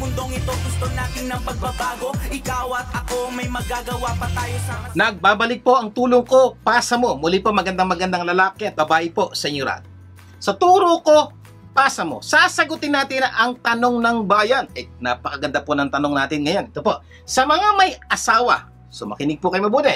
mundong ito gusto natin ng pagbabago. Ikaw at ako may magagawa pa tayo sa... Nagbabalik po ang tulong ko, pasa mo. Muli po magandang lalaki at babae po sa inyo lahat. Sa turo ko, pasa mo. Sasagutin natin ang tanong ng bayan. Napakaganda po ng tanong natin ngayon. Ito po, sa mga may asawa, so makinig po kayo mabuti.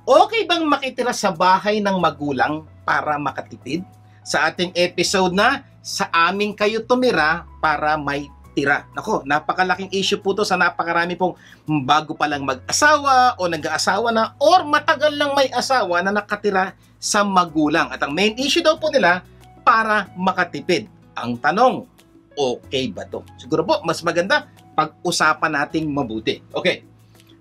Okay bang makitira sa bahay ng magulang para makatipid? Sa ating episode na, sa amin kayo tumira para may tira. Nako, napakalaking issue po to sa napakarami pong bago pa lang mag-asawa o nag-aasawa na or matagal lang may asawa na nakatira sa magulang. At ang main issue daw po nila, para makatipid. Ang tanong, okay ba to? Siguro po, mas maganda pag-usapan nating mabuti. Okay.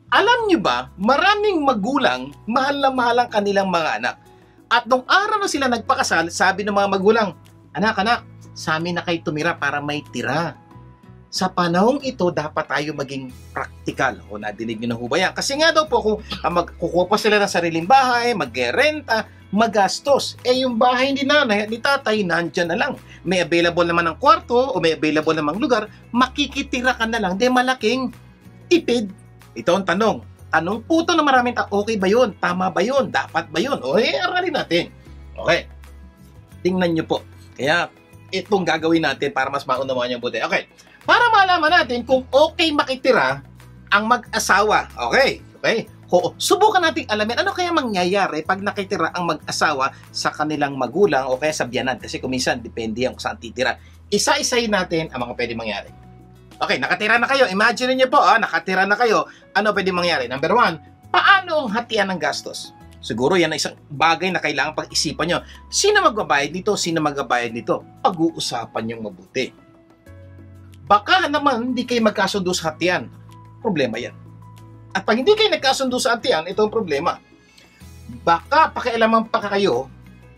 Alam nyo ba, maraming magulang, mahal na mahal ang kanilang mga anak. At nung araw na sila nagpakasal, sabi ng mga magulang, anak, sa amin na kayo tumira para may tira. Sa panahong ito, dapat tayo maging practical. O nadinig nyo na ho ba yan? Kasi nga daw po, kung kukuha pa sila ng sariling bahay, mag-renta, magastos. Yung bahay ni nanay at ni tatay, nandyan na lang. May available naman ng kwarto o may available namang lugar, makikitira ka na lang. Di malaking tipid. Ito ang tanong. Tanong po ito na maraming okay ba yun? Tama ba yun? Dapat ba yun? O aralin natin. Okay. Tingnan nyo po. Kaya itong gagawin natin para mas maunawaan yung buti. Okay. Para malaman natin kung okay makitira ang mag-asawa. Okay. Subukan natin alamin ano kaya mangyayari pag nakitira ang mag-asawa sa kanilang magulang o kaya sa biyanan. Kasi kung minsan, depende yan kung saan titira. Isa-isahin natin ang mga pwede mangyari. Okay, nakatira na kayo. Imagine niyo po, nakatira na kayo. Ano pwede mangyari? Number 1, paano ang hatian ng gastos? Siguro yan ay isang bagay na kailangan pag-isipan nyo. Sino magbabayad dito? Sino magbabayad dito? Pag-uusapan yung mabuti. Baka naman hindi kayo magkasundo sa hatian. Problema yan. At pag hindi kayo nagkasundo sa hatian, ito ang problema. Baka pakialaman pa kayo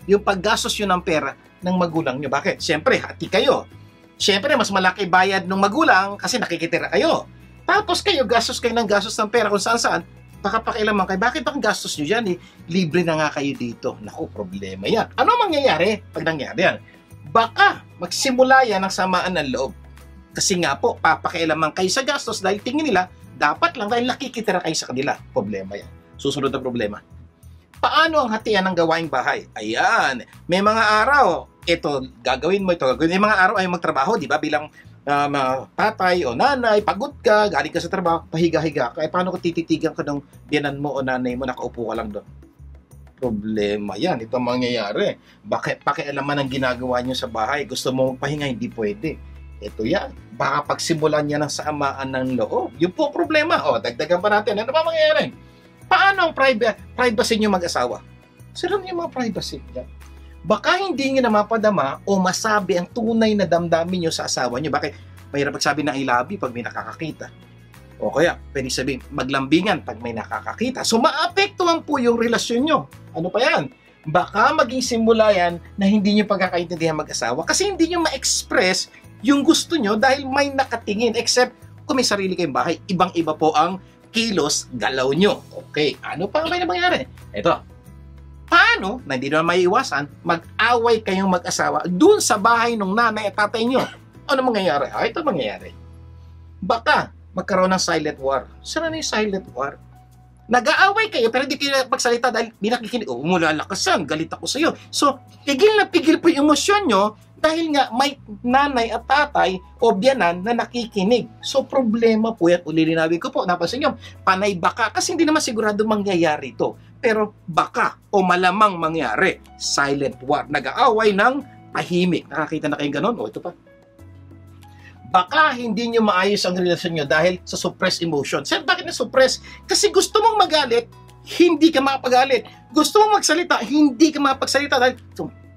yung paggastos nyo ng pera ng magulang nyo. Bakit? Siyempre, hati kayo. Siyempre, mas malaki bayad ng magulang kasi nakikitira kayo. Tapos kayo, gastos kayo ng gastos ng pera kung saan-saan. Baka pakialaman kayo, bakit bang gastos nyo dyan? Libre na nga kayo dito. Naku, problema yan. Ano mangyayari pag nangyari yan? Baka magsimula yan ang samaan ng loob. Kasi nga po, papakialaman kayo sa gastos dahil tingin nila, dapat lang dahil nakikitira kayo sa kanila. Problema yan. Susunod na problema. Paano ang hatian ng gawaing bahay? Ayan, may mga araw, ito, gagawin mo ito. May mga araw ay magtrabaho, di ba? Bilang tatay o nanay, pagod ka, galing ka sa trabaho, pahiga-higa. Kaya paano kung tititigan ka ng biyanan mo o nanay mo, nakaupo ka lang doon? Problema yan. Ito ang mangyayari. Bakit pakialaman ang ginagawa nyo sa bahay? Gusto mo magpahinga, hindi pwede. Ito yan. Baka pagsimulan niya ng samaan ng loob. Yung po problema. O, dagdagan pa natin. Ano ba mangyayari? Paano ang privacy nyo mag-asawa? Sila yung mga privacy niya. Baka hindi nyo na mapadama o masabi ang tunay na damdamin nyo sa asawa nyo. Bakit? Mahirap magsabi ng I love you pag may nakakakita. O kaya, pwede sabihin, maglambingan pag may nakakakita. So, maapektuhan po yung relasyon nyo. Ano pa yan? Baka maging simula yan na hindi nyo pagkakaintindihan mag-asawa kasi hindi nyo ma-express yung gusto nyo dahil may nakatingin. Except, kung may sarili kayong bahay, ibang-iba po ang kilos, galaw nyo. Okay, ano pa may nangyari? Ito. Paano, na hindi naman maiiwasan, mag-away kayong mag-asawa dun sa bahay ng nanay at tatay nyo? Ano mangyayari? Ito mangyayari. Baka magkaroon ng silent war. Saan na yung silent war? Nag-aaway kayo pero hindi kayo magsalita dahil hindi nakikinig. Mulalakasan, galit ako sa iyo. So, pigil na pigil po yung emosyon nyo dahil nga may nanay at tatay o biyanan na nakikinig. So, problema po yan. Ulilinawin ko po, napansin nyo, panay baka kasi hindi naman sigurado mangyayari ito. Pero baka o malamang mangyari. Silent war. Nag-aaway ng tahimik. Nakakita na kayong ganon? O, ito pa. Baka hindi nyo maayos ang relasyon nyo dahil sa suppressed emotion. Sir, bakit na-suppress? Kasi gusto mong magalit, hindi ka makapagalit. Gusto mong magsalita, hindi ka makapagsalita dahil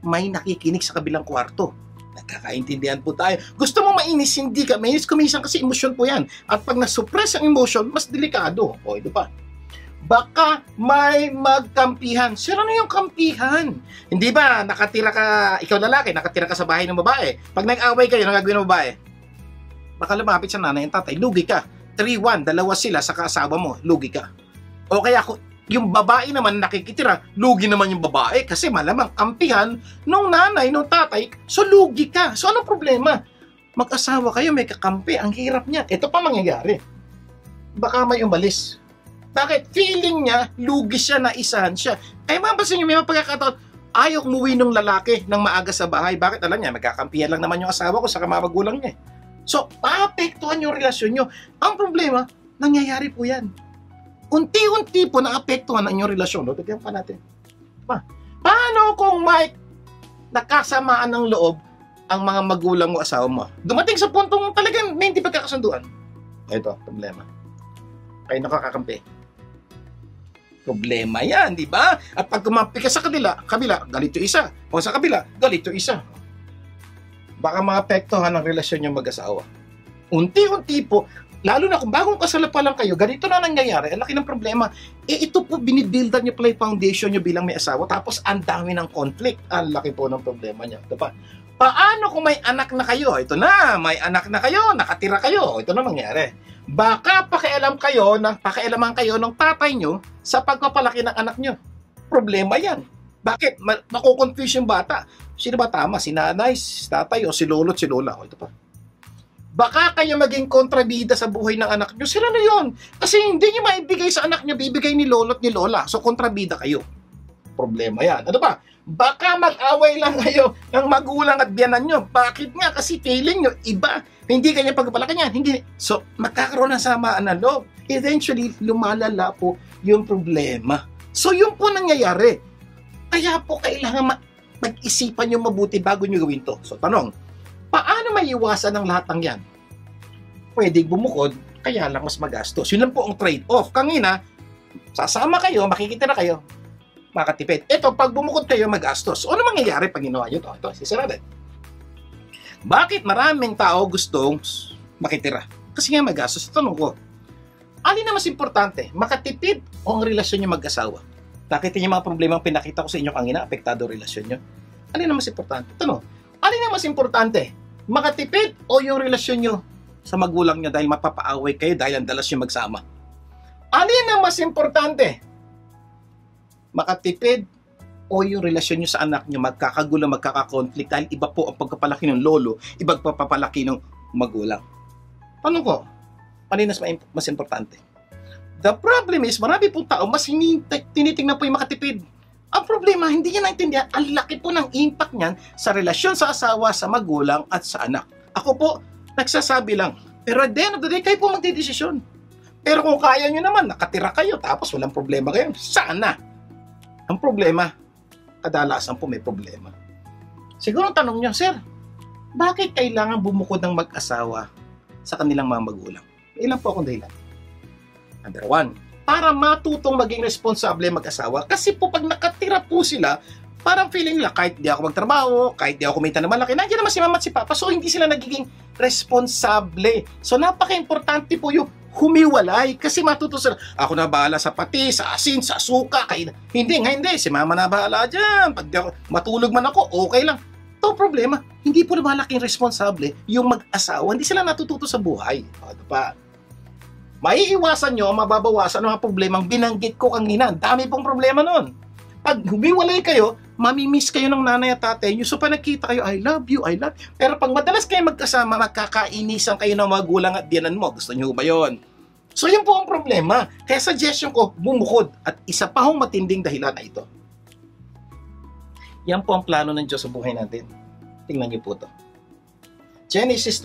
may nakikinig sa kabilang kwarto. Nagkakaintindihan po tayo. Gusto mong mainis, hindi ka mainis. Kuminsan kasi emosyon po yan. At pag na-suppress ang emotion, mas delikado. O, ito pa. Baka may magkampihan. Sir, ano yung kampihan? Hindi ba, nakatira ka, ikaw lalaki, nakatira ka sa bahay ng babae. Pag nag-away kayo, ano gagawin ng babae? Baka lumapit sa nanay at tatay, lugi ka. 3-1, dalawa sila sa kasawa mo, lugi ka. O kaya yung babae naman nakikitira, lugi naman yung babae kasi malamang kampihan nung nanay, nung tatay, so lugi ka. So anong problema? Mag-asawa kayo, may kakampi, ang hirap niya. Ito pa mangyayari. Baka may umalis. Bakit? Feeling niya, lugi siya, naisahan siya. Kaya mapapansin niyo, may mga pagkakataon, ayaw umuwi ng lalaki ng maaga sa bahay. Bakit? Alam niya, magkakampihan lang naman yung asawa ko sa magulang niya. So, paapektuhan yung relasyon niyo. Ang problema, nangyayari po yan. Unti-unti po naapektuhan ang inyong relasyon. No? Tignan pa natin. Paano kung may nakasamaan ng loob ang mga magulang mo, asawa mo? Dumating sa puntong talagang may hindi pagkakasunduan. Ito, problema. Kayo nakakakampi. Problema yan, di ba? At pag kumampi ka sa kabila, galito isa. O sa kabila, galito isa. Baka maapektuhan ang relasyon niyo mag-asawa. Unti-unti po, lalo na kung bagong kasal pa lang kayo, ganito na nangyayari, ang laki ng problema. Ito po, binibuildan niyo pala yung foundation niyo bilang may asawa, tapos ang dami ng conflict. Ang laki po ng problema niya. Diba? Paano kung may anak na kayo? Ito na, may anak na kayo, nakatira kayo. Ito na mangyari. Baka pakialaman kayo ng tatay nyo sa pagpapalaki ng anak nyo. Problema yan. Bakit? Makukonfuse yung bata. Sino ba tama? Si nanay, si tatay, o si lolo at si lola? O ito pa. Baka kayo maging kontrabida sa buhay ng anak nyo. Sila na yun. Kasi hindi nyo maibigay sa anak nyo, bibigay ni lolo at ni lola. So kontrabida kayo. Problema yan. Ano pa? Baka mag-away lang kayo ng magulang at biyanan nyo. Bakit nga? Kasi feeling nyo, iba. Hindi kanya pagpapalaki niyan. Hindi. So, magkakaroon ng samaan ng loob. Eventually, lumalala po yung problema. So, yun po nangyayari. Kaya po kailangan mag-isipan nyo mabuti bago nyo gawin to. So, tanong, paano maiwasan ang lahat ng yan? Pwede bumukod, kaya lang mas magastos. Yun lang po ang trade-off. Kanina, sasama kayo, makikita na kayo, makatipid. Ito, pag bumukod kayo, magastos. Ano mangyayari pag ginawa nyo to? Ito, sisira din. Bakit maraming tao gustong makitira? Kasi nga magastos. Tanong ko, alin na mas importante? Makatipid o ang relasyon nyo mag-asawa? Nakita niyo mga problemang pinakita ko sa inyo kanina, apektado ang relasyon nyo? Alin na mas importante? Tanong, alin na mas importante? Makatipid o yung relasyon nyo sa magulang nyo dahil mapapaaway kayo dahil ang dalas nyo magsama? Alin na mas importante? Makatipid o yung relasyon nyo sa anak nyo magkakagulo, magkakakonflict dahil iba po ang pagpapalaki ng lolo, iba pagpapalaki ng magulang. Tanong ko, ano yung mas importante? The problem is, marami pong tao, mas tinitingnan po yung makatipid. Ang problema, hindi niya naintindihan, ang laki po ng impact niyan sa relasyon sa asawa, sa magulang, at sa anak. Ako po, nagsasabi lang, pero at the end of the day, kayo po magdidesisyon. Pero kung kaya nyo naman, nakatira kayo, tapos walang problema kayo, sana. Ang problema, kadalasan po may problema. Siguro ang tanong nyo, sir, bakit kailangan bumukod ng mag-asawa sa kanilang mga magulang? Ilan po akong dahilan. Number one, para matutong maging responsable mag-asawa. Kasi po pag nakatira po sila, parang feeling nila, kahit di ako magtrabaho, kahit di ako kumita na malaki, nandiyan naman si mama at si papa, so hindi sila nagiging responsable. So napaka-importante po yung humiwalay kasi matuto sila, ako na bahala sa pati, sa asin, sa suka, hindi, si mama na bahala dyan, pag matulog man ako, okay lang. Ito problema, hindi po na malaking responsable yung mag-asawa, hindi sila natututo sa buhay. Ano pa? Maiiwasan nyo, mababawasan ang mga problemang binanggit ko kanina. Dami pong problema nun. Pag humiwalay kayo, mamimiss kayo ng nanay at tatay nyo. So pag nakita kayo, I love you. Pero pag madalas kayo magkasama, magkakainisan kayo ng magulang at biyanan mo. Gusto nyo ba yun? So yun po ang problema. Kaya suggestion ko, bumukod. At isa pa hong matinding dahilan na ito. Yan po ang plano ng Diyos sa buhay natin. Tingnan niyo po ito. Genesis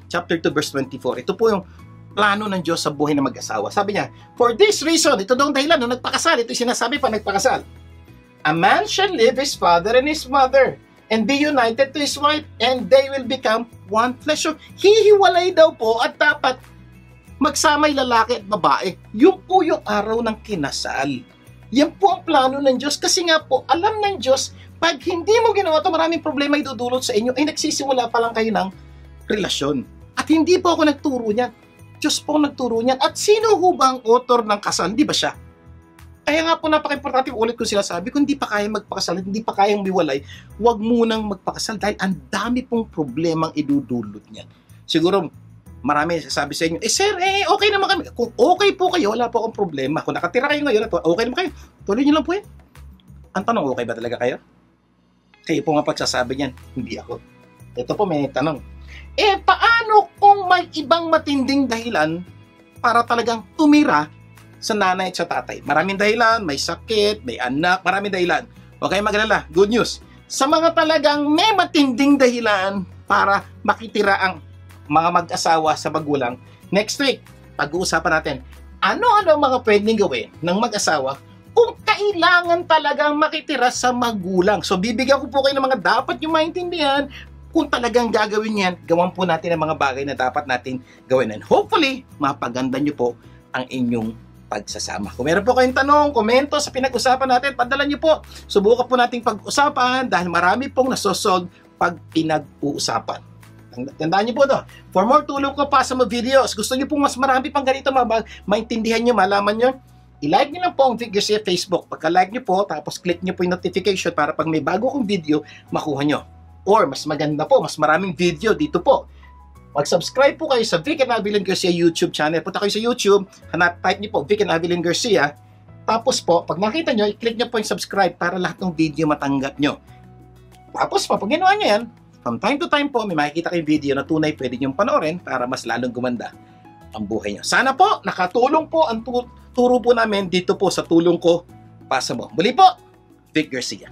chapter 2 verse 24. Ito po yung plano ng Diyos sa buhay ng mag-asawa. Sabi niya, for this reason, ito daw ang dahilan nung nagpakasal. Ito yung sinasabi pa nagpakasal. A man shall leave his father and his mother and be united to his wife and they will become one flesh. So, hihiwalay daw po at dapat magsama yung lalaki at babae. Yun po yung araw ng kinasal. Yan po ang plano ng Diyos kasi nga po, alam ng Diyos, pag hindi mo ginawa ito, maraming problema idudulot sa inyo, ay nagsisimula pa lang kayo ng relasyon. At hindi po ako nagturo niyan. Diyos po nagturo niyan. At sino ho ba ang author ng kasal? Di ba siya? Kaya nga po napaka-importante, ulit ko sila sabi, kung hindi pa kaya magpakasal, hindi pa kayang miwalay, huwag munang magpakasal dahil ang dami pong problemang idudulot niyan. Siguro, marami sasabi sa inyo, sir, okay naman kami. Kung okay po kayo, wala po akong problema. Kung nakatira kayo ngayon, okay naman kayo. Tuloy niyo lang po yan. Ang tanong, okay ba talaga kayo? Kayo po nga pagsasabi niyan, hindi ako. Ito po may tanong. Paano kung may ibang matinding dahilan para talagang tumira sa nanay at sa tatay? Maraming dahilan, may sakit, may anak, maraming dahilan. Huwag kayong mag-alala, good news. Sa mga talagang may matinding dahilan para makitira ang mga mag-asawa sa magulang, next week, pag-uusapan natin, ano-ano ang mga pwedeng gawin ng mag-asawa kung kailangan talagang makitira sa magulang. So, bibigyan ko po kayo ng mga dapat yung maintindihan. Kung talagang gagawin yan, gawan po natin ang mga bagay na dapat natin gawin. And hopefully, mapaganda nyo po ang inyong pagsasama. Kung meron po kayong tanong, komento sa pinag-usapan natin, padala nyo po. Subukan po nating pag-usapan dahil marami pong nasosolve pag pinag-uusapan. Tandaan nyo po to. For more tulong ko pa sa mga videos, gusto nyo pong mas marami pang ganito, maintindihan nyo, malaman nyo, i-like nyo lang po ang Vic Garcia Facebook. Pagka-like nyo po, tapos click nyo po yung notification para pag may bago kong video, makuha nyo. Or mas maganda po, mas maraming video dito po. Mag-subscribe po kayo sa Vic and Avilin Garcia YouTube channel. Punta kayo sa YouTube, type nyo po Vic and Avilin Garcia. Tapos po, pag nakita nyo, i-click nyo po yung subscribe para lahat ng video matanggap nyo. Tapos po, pag ginawa nyo yan, from time to time po, may makikita kayong video na tunay pwede nyo panoorin para mas lalong gumanda ang buhay nyo. Sana po, nakatulong po ang turo po namin dito po sa Tulong Ko Pasa Mo. Muli po, Vic Garcia.